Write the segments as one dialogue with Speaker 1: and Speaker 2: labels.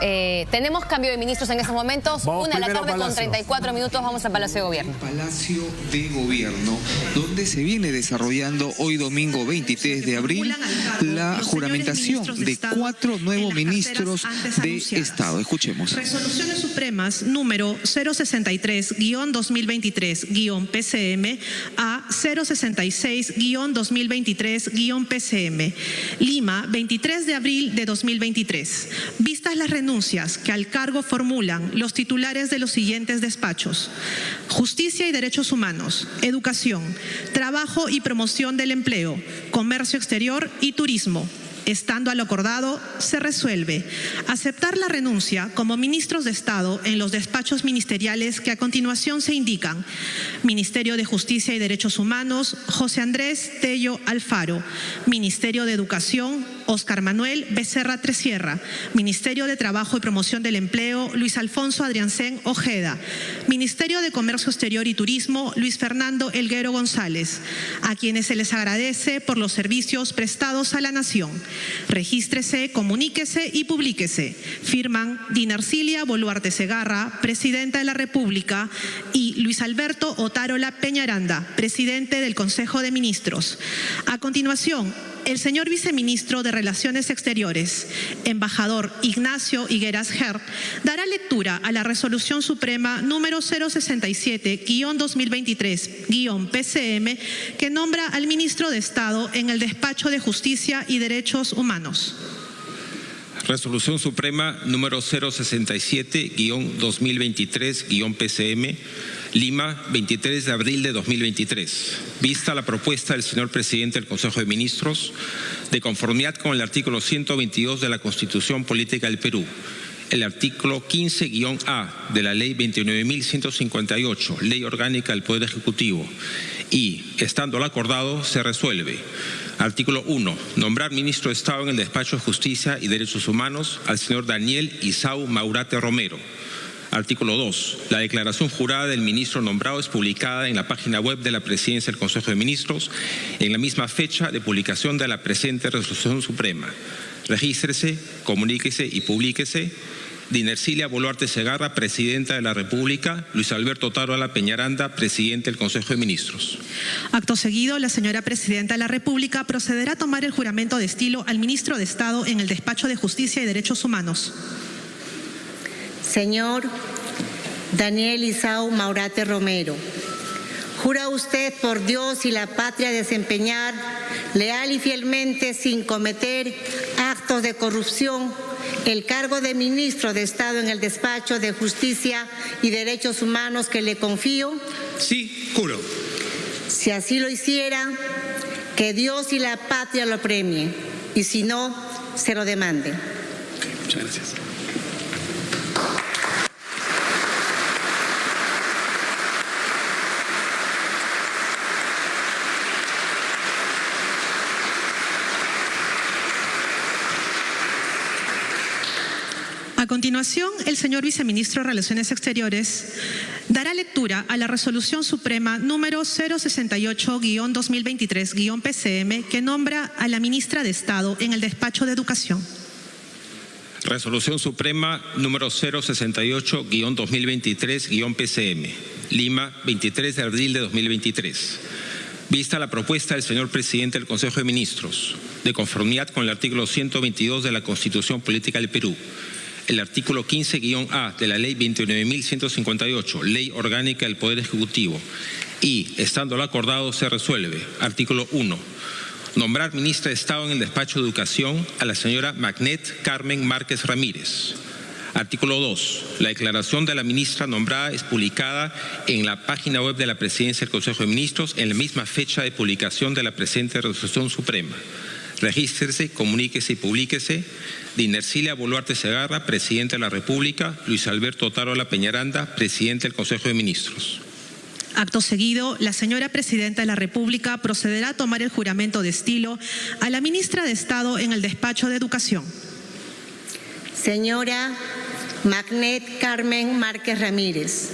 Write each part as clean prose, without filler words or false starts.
Speaker 1: Tenemos cambio de ministros en estos momentos.
Speaker 2: Vamos
Speaker 1: 1 de la
Speaker 2: primero
Speaker 1: tarde
Speaker 2: a
Speaker 1: con
Speaker 2: Palacio.
Speaker 1: 34 minutos. Vamos al Palacio de Gobierno.
Speaker 3: Palacio de Gobierno, donde se viene desarrollando hoy domingo 23 de abril la juramentación de 4 nuevos ministros de Estado. Escuchemos.
Speaker 4: Resoluciones Supremas número 063-2023-PCM a 066-2023-PCM. Lima, 23 de abril de 2023. Vistas las renuncias que al cargo formulan los titulares de los siguientes despachos: Justicia y Derechos Humanos, Educación, Trabajo y Promoción del Empleo, Comercio Exterior y Turismo. Estando a lo acordado, se resuelve aceptar la renuncia como ministros de Estado en los despachos ministeriales que a continuación se indican: Ministerio de Justicia y Derechos Humanos, José Andrés Tello Alfaro; Ministerio de Educación, Óscar Manuel Becerra Tresierra; Ministerio de Trabajo y Promoción del Empleo, Luis Alfonso Adriancén Ojeda; Ministerio de Comercio Exterior y Turismo, Luis Fernando Elguero González, a quienes se les agradece por los servicios prestados a la nación. Regístrese, comuníquese y publíquese. Firman Dinarcilia Boluarte Segarra, Presidenta de la República, y Luis Alberto Otárola Peñaranda, Presidente del Consejo de Ministros. A continuación, el señor Viceministro de Relaciones Exteriores, embajador Ignacio Higueras Hert, dará lectura a la Resolución Suprema número 067-2023-PCM que nombra al Ministro de Estado en el Despacho de Justicia y Derechos Humanos.
Speaker 5: Resolución Suprema número 067-2023-PCM, Lima, 23 de abril de 2023. Vista la propuesta del señor Presidente del Consejo de Ministros, de conformidad con el artículo 122 de la Constitución Política del Perú, el artículo 15-A de la Ley 29.158, Ley Orgánica del Poder Ejecutivo, y, estando lo acordado, se resuelve. Artículo 1. Nombrar ministro de Estado en el Despacho de Justicia y Derechos Humanos al señor Daniel Isao Maurate Romero. Artículo 2. La declaración jurada del ministro nombrado es publicada en la página web de la Presidencia del Consejo de Ministros en la misma fecha de publicación de la presente Resolución Suprema. Regístrese, comuníquese y publíquese. Dinarcilia Boluarte Segarra, Presidenta de la República; Luis Alberto Otárola Peñaranda, Presidente del Consejo de Ministros.
Speaker 4: Acto seguido, la señora Presidenta de la República procederá a tomar el juramento de estilo al Ministro de Estado en el Despacho de Justicia y Derechos Humanos.
Speaker 6: Señor Daniel Isao Maurate Romero, ¿jura usted por Dios y la patria desempeñar leal y fielmente, sin cometer actos de corrupción, el cargo de ministro de Estado en el Despacho de Justicia y Derechos Humanos que le confío?
Speaker 7: Sí, juro.
Speaker 6: Si así lo hiciera, que Dios y la patria lo premien, y si no, se lo demande.
Speaker 7: Muchas gracias.
Speaker 4: A continuación, el señor Viceministro de Relaciones Exteriores dará lectura a la Resolución Suprema número 068-2023-PCM que nombra a la Ministra de Estado en el Despacho de Educación.
Speaker 5: Resolución Suprema número 068-2023-PCM, Lima, 23 de abril de 2023. Vista la propuesta del señor Presidente del Consejo de Ministros, de conformidad con el artículo 122 de la Constitución Política del Perú, el artículo 15-A de la Ley 29.158, Ley Orgánica del Poder Ejecutivo, y, estando lo acordado, se resuelve. Artículo 1. Nombrar ministra de Estado en el Despacho de Educación a la señora Magnet Carmen Márquez Ramírez. Artículo 2. La declaración de la ministra nombrada es publicada en la página web de la Presidencia del Consejo de Ministros en la misma fecha de publicación de la presente Resolución Suprema. Regístrese, comuníquese y publíquese. Dinarcilia Boluarte Segarra, Presidente de la República; Luis Alberto Otárola Peñaranda, Presidente del Consejo de Ministros.
Speaker 4: Acto seguido, la señora Presidenta de la República procederá a tomar el juramento de estilo a la Ministra de Estado en el Despacho de Educación.
Speaker 6: Señora Magnet Carmen Márquez Ramírez,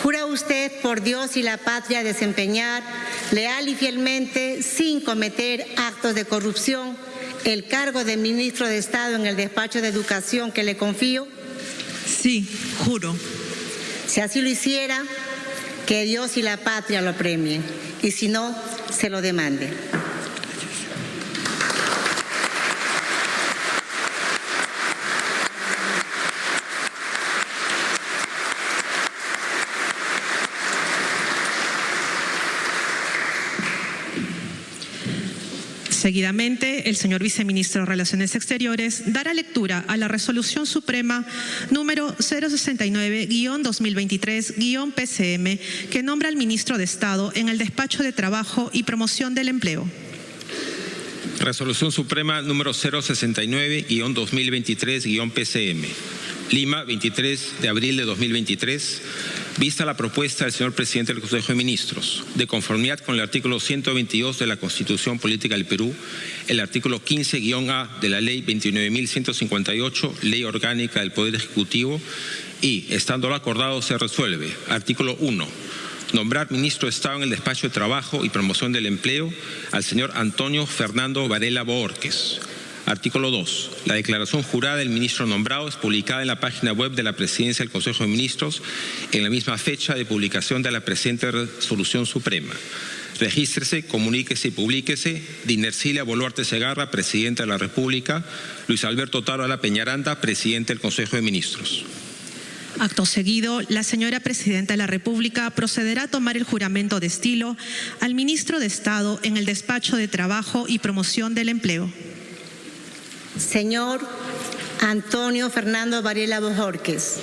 Speaker 6: ¿jura usted por Dios y la patria desempeñar leal y fielmente, sin cometer actos de corrupción, el cargo de ministro de Estado en el despacho de Educación que le confío?
Speaker 4: Sí, juro.
Speaker 6: Si así lo hiciera, que Dios y la patria lo premien, y si no, se lo demande.
Speaker 4: Seguidamente, el señor viceministro de Relaciones Exteriores dará lectura a la Resolución Suprema número 069-2023-PCM que nombra al ministro de Estado en el Despacho de Trabajo y Promoción del Empleo.
Speaker 5: Resolución Suprema número 069-2023-PCM. Lima, 23 de abril de 2023. Vista la propuesta del señor presidente del Consejo de Ministros, de conformidad con el artículo 122 de la Constitución Política del Perú, el artículo 15-A de la Ley 29.158, Ley Orgánica del Poder Ejecutivo, y, estando lo acordado, se resuelve. Artículo 1. Nombrar ministro de Estado en el Despacho de Trabajo y Promoción del Empleo al señor Antonio Fernando Varela Bohórquez. Artículo 2. La declaración jurada del ministro nombrado es publicada en la página web de la Presidencia del Consejo de Ministros en la misma fecha de publicación de la presente Resolución Suprema. Regístrese, comuníquese y publíquese. Dinercilia Boluarte Segarra, Presidenta de la República. Luis Alberto Otárola Peñaranda, Presidente del Consejo de Ministros.
Speaker 4: Acto seguido, la señora Presidenta de la República procederá a tomar el juramento de estilo al ministro de Estado en el Despacho de Trabajo y Promoción del Empleo.
Speaker 6: Señor Antonio Fernando Varela Bohórquez,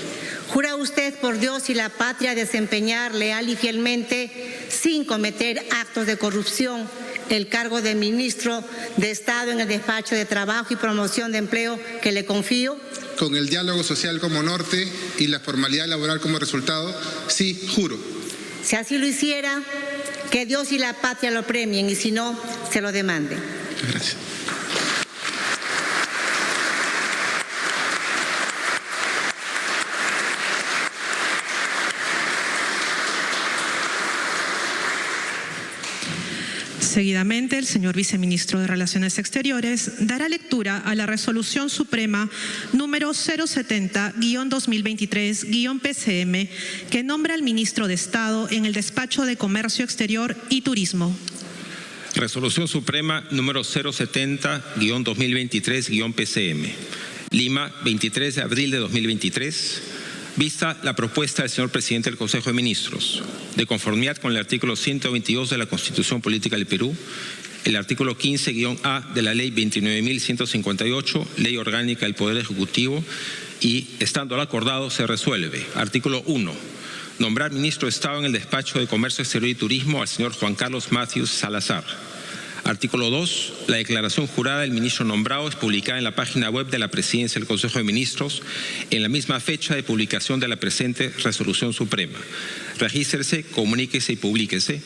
Speaker 6: ¿jura usted por Dios y la patria desempeñar leal y fielmente, sin cometer actos de corrupción, el cargo de ministro de Estado en el Despacho de Trabajo y Promoción de Empleo que le confío?
Speaker 2: Con el diálogo social como norte y la formalidad laboral como resultado, sí, juro.
Speaker 6: Si así lo hiciera, que Dios y la patria lo premien, y si no, se lo demande.
Speaker 2: Gracias.
Speaker 4: Seguidamente, el señor viceministro de Relaciones Exteriores dará lectura a la Resolución Suprema número 070-2023-PCM que nombra al ministro de Estado en el Despacho de Comercio Exterior y Turismo.
Speaker 5: Resolución Suprema número 070-2023-PCM. Lima, 23 de abril de 2023. Vista la propuesta del señor presidente del Consejo de Ministros, de conformidad con el artículo 122 de la Constitución Política del Perú, el artículo 15-A de la Ley 29.158, Ley Orgánica del Poder Ejecutivo, y, estando lo acordado, se resuelve. Artículo 1. Nombrar ministro de Estado en el Despacho de Comercio Exterior y Turismo al señor Juan Carlos Matthews Salazar. Artículo 2. La declaración jurada del ministro nombrado es publicada en la página web de la Presidencia del Consejo de Ministros en la misma fecha de publicación de la presente Resolución Suprema. Regístrese, comuníquese y publíquese.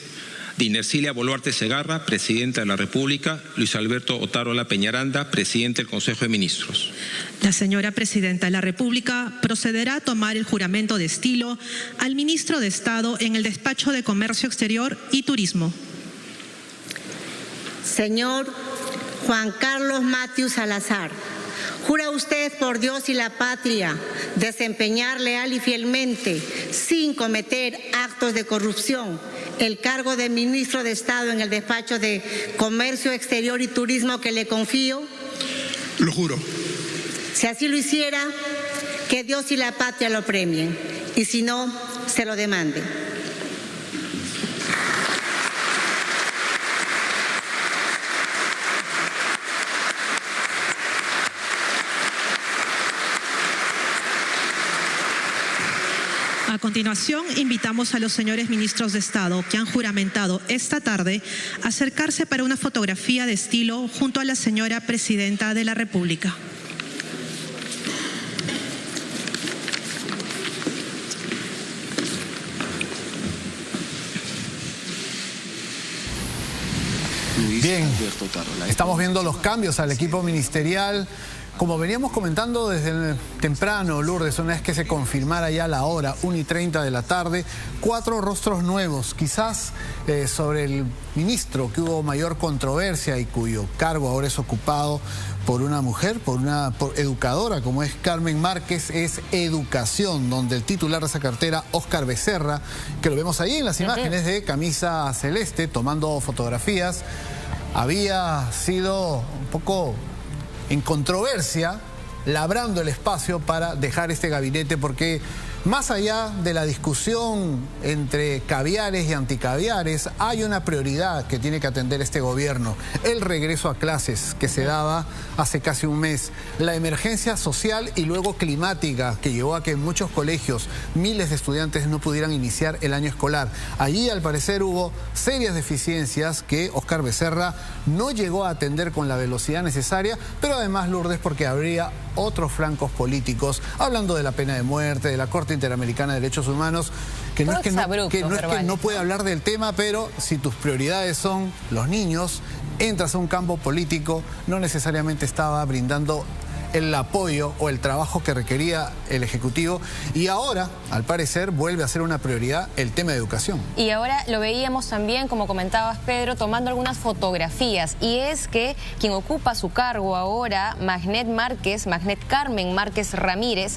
Speaker 5: Dinercilia Boluarte Segarra, Presidenta de la República. Luis Alberto Otárola Peñaranda, Presidente del Consejo de Ministros.
Speaker 4: La señora Presidenta de la República procederá a tomar el juramento de estilo al ministro de Estado en el Despacho de Comercio Exterior y Turismo.
Speaker 6: Señor Juan Carlos Matthews Salazar, ¿jura usted por Dios y la patria desempeñar leal y fielmente, sin cometer actos de corrupción, el cargo de ministro de Estado en el Despacho de Comercio Exterior y Turismo que le confío?
Speaker 2: Lo juro.
Speaker 6: Si así lo hiciera, que Dios y la patria lo premien, y si no, se lo demande.
Speaker 4: A continuación, invitamos a los señores ministros de Estado que han juramentado esta tarde a acercarse para una fotografía de estilo junto a la señora Presidenta de la República.
Speaker 8: Bien, estamos viendo los cambios al equipo ministerial Como veníamos comentando desde temprano, Lourdes, una vez que se confirmara ya la hora, 1:30 de la tarde, 4 rostros nuevos, quizás sobre el ministro que hubo mayor controversia y cuyo cargo ahora es ocupado por una mujer, por educadora como es Carmen Márquez, es Educación, donde el titular de esa cartera, Óscar Becerra, que lo vemos ahí en las imágenes de camisa celeste, tomando fotografías, había sido un poco en controversia, labrando el espacio para dejar este gabinete, porque más allá de la discusión entre caviares y anticaviares, hay una prioridad que tiene que atender este gobierno: el regreso a clases que se daba hace casi un mes, la emergencia social y luego climática que llevó a que en muchos colegios miles de estudiantes no pudieran iniciar el año escolar. Allí al parecer hubo serias deficiencias que Óscar Becerra no llegó a atender con la velocidad necesaria, pero además, Lourdes, porque habría otros flancos políticos, hablando de la pena de muerte, de la Corte Interamericana de Derechos Humanos, que no es que no puede hablar del tema, pero si tus prioridades son los niños, entras a un campo político, no necesariamente estaba brindando el apoyo o el trabajo que requería el Ejecutivo, y ahora, al parecer, vuelve a ser una prioridad el tema de educación.
Speaker 1: Y ahora lo veíamos también, como comentabas, Pedro, tomando algunas fotografías, y es que quien ocupa su cargo ahora, Magnet Carmen Márquez Ramírez,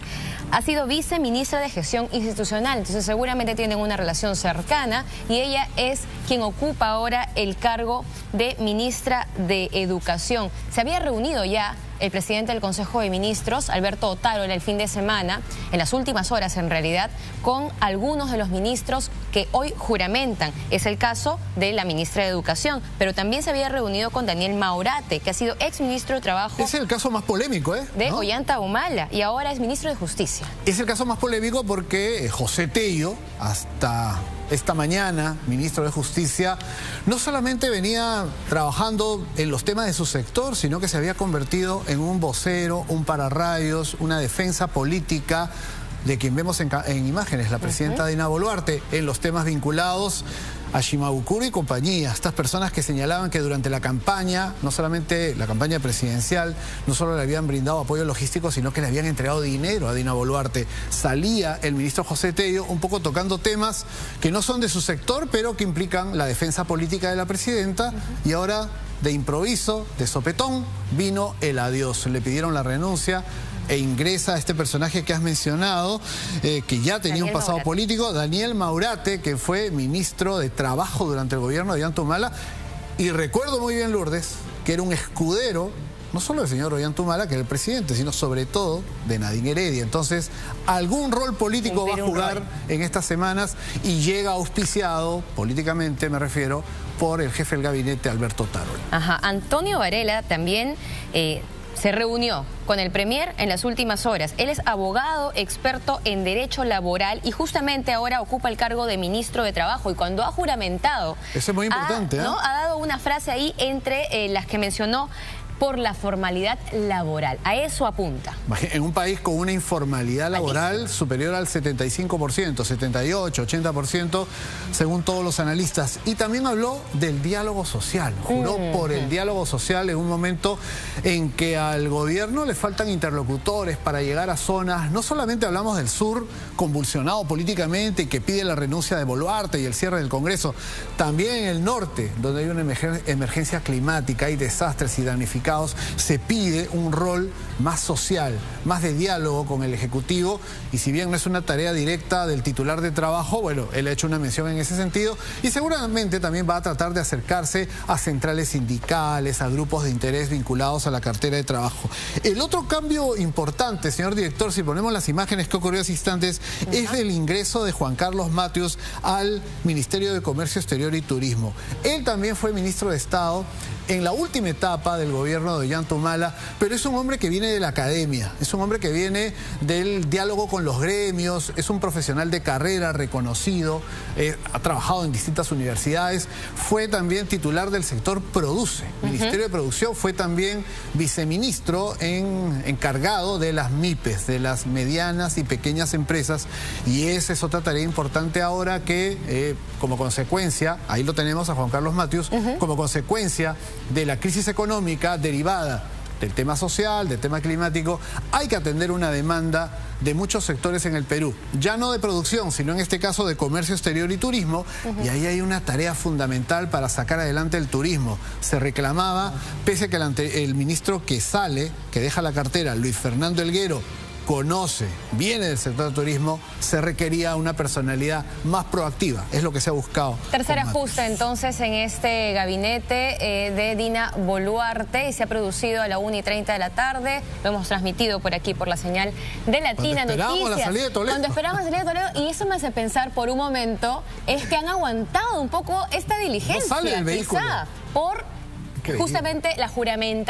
Speaker 1: ha sido viceministra de Gestión Institucional, entonces seguramente tienen una relación cercana, y ella es quien ocupa ahora el cargo de ministra de Educación. Se había reunido ya el presidente del Consejo de Ministros, Alberto Otárola, el fin de semana, en las últimas horas en realidad, con algunos de los ministros que hoy juramentan. Es el caso de la ministra de Educación, pero también se había reunido con Daniel Maurate, que ha sido exministro de Trabajo.
Speaker 8: Es el caso más polémico,
Speaker 1: de Ollanta Humala, y ahora es ministro de Justicia.
Speaker 8: Es el caso más polémico porque José Tello, hasta esta mañana, ministro de Justicia, no solamente venía trabajando en los temas de su sector, sino que se había convertido en un vocero, un pararrayos, una defensa política de quien vemos en imágenes, la presidenta Dina Boluarte, en los temas vinculados a Shimabukuro y compañía. Estas personas que señalaban que durante la campaña, no solamente la campaña presidencial, no solo le habían brindado apoyo logístico, sino que le habían entregado dinero a Dina Boluarte. Salía el ministro José Tello un poco tocando temas que no son de su sector, pero que implican la defensa política de la presidenta, y ahora, de improviso, de sopetón, vino el adiós. Le pidieron la renuncia e ingresa este personaje que has mencionado, que ya tenía un pasado político, Daniel Maurate, que fue ministro de Trabajo durante el gobierno de Ollanta Humala. Y recuerdo muy bien, Lourdes, que era un escudero, no solo del señor Ollanta Humala, que era el presidente, sino sobre todo de Nadine Heredia. Entonces, algún rol político va a jugar en estas semanas, y llega auspiciado, políticamente me refiero, por el jefe del gabinete, Alberto Otárola.
Speaker 1: Ajá, Antonio Varela también se reunió con el Premier en las últimas horas. Él es abogado experto en derecho laboral y justamente ahora ocupa el cargo de ministro de Trabajo, y cuando ha juramentado... Eso es muy importante, ¿no? Ha dado una frase ahí entre las que mencionó: por la formalidad laboral. A eso apunta. En un país con una informalidad laboral superior al 75%, 78, 80%, según todos los analistas. Y también habló del diálogo social. Juró por el diálogo social en un momento en que al gobierno le faltan interlocutores para llegar a zonas. No solamente hablamos del sur, convulsionado políticamente y que pide la renuncia de Boluarte y el cierre del Congreso. También en el norte, donde hay una emergencia climática, hay desastres y damnificados, se pide un rol más social, más de diálogo con el Ejecutivo, y si bien no es una tarea directa del titular de Trabajo, bueno, él ha hecho una mención en ese sentido, y seguramente también va a tratar de acercarse a centrales sindicales, a grupos de interés vinculados a la cartera de trabajo. El otro cambio importante, señor director, si ponemos las imágenes que ocurrió hace instantes, es del ingreso de Juan Carlos Matius al Ministerio de Comercio Exterior y Turismo. Él también fue ministro de Estado en la última etapa del gobierno de Ollanta Humala, pero es un hombre que viene de la academia, es un hombre que viene del diálogo con los gremios, es un profesional de carrera reconocido, ha trabajado en distintas universidades, fue también titular del sector Produce, Ministerio de Producción, fue también viceministro encargado de las MIPES, de las medianas y pequeñas empresas, y esa es otra tarea importante ahora que, como consecuencia, ahí lo tenemos a Juan Carlos Matius, como consecuencia de la crisis económica derivada
Speaker 8: del tema social, del tema climático, hay que atender una demanda de muchos sectores en el Perú. Ya no de producción, sino en este caso de comercio exterior y turismo. Y ahí hay una tarea fundamental para sacar adelante el turismo. Se reclamaba, pese a que el ministro que sale, que deja la cartera, Luis Fernando Helguero, conoce, viene del sector del turismo, se requería una personalidad más proactiva. Es lo que se ha buscado.
Speaker 1: Tercer ajuste entonces en este gabinete de Dina Boluarte, y se ha producido a la 1:30 de la tarde. Lo hemos transmitido por aquí, por la señal de Latina Noticias.
Speaker 8: La salida de Toledo.
Speaker 1: Cuando esperamos la salida de Toledo, y eso me hace pensar por un momento, es que han aguantado un poco esta diligencia.
Speaker 8: No sale el vehículo.
Speaker 1: Quizá por justamente la juramentación.